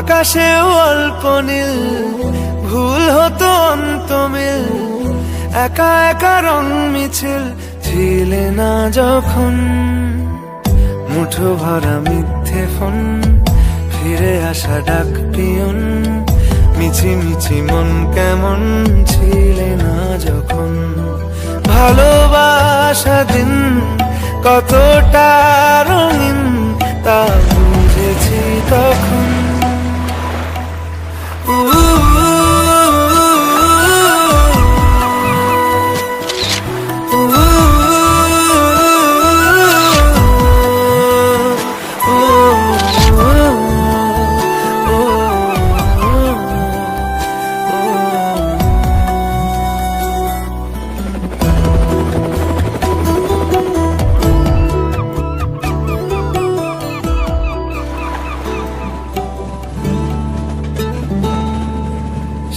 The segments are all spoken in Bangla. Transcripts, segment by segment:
আকাশেও অল্প নীল, ভুল হতো অন্তমিল, একা একা রং মিছিল ছিলে না যখন। মুঠো ভরা মিথ্যে ফোন, ফিরে আসা ডাক পিয়ন, মিছি মিছি মন কেমন ছিলে না যখন। ভালোবাসা দিন কতটা রঙিন তা বুঝেছি তখন।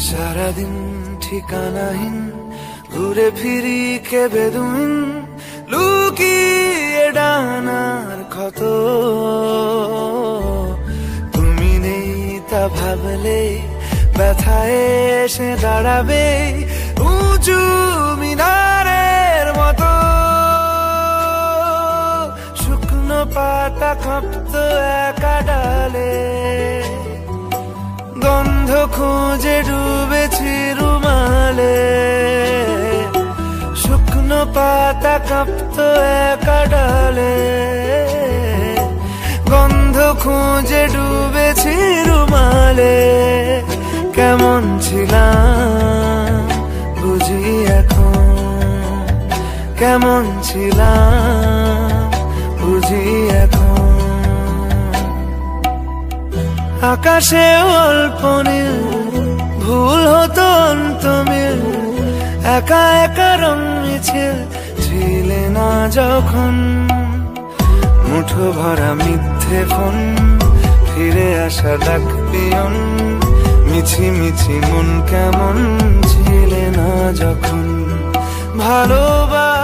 সারাদিন ঠিকানাহীন ঘুরে ফিরি কে বেদুইন, লুকিয়ে ডানার ক্ষত। তুমি নেই তা ভাবলে ব্যথায় এসে দাঁড়াবে উঁচু মিনারের মতো। শুকনো পাতা কাঁপতো একা ডালে, গন্ধ খুঁজে ডুবেছি রুমালে। শুকনো পাতা কাঁপতো একা ডালে, গন্ধ খুঁজে ডুবেছি রুমালে। কেমন ছিলাম বুঝি এখন, কেমন ছিলাম বুঝি এখন। আকাশে অল্প নীল, ভুল হতো অন্তমিল, একা একা রং মিছিল ছিলে না যখন। মুঠো ভরা মিথ্যে ফোন, ফিরে আসা ডাক পিয়ন, মিছি মিছি মন কেমন ছিলে না যখন। ভালোবাসা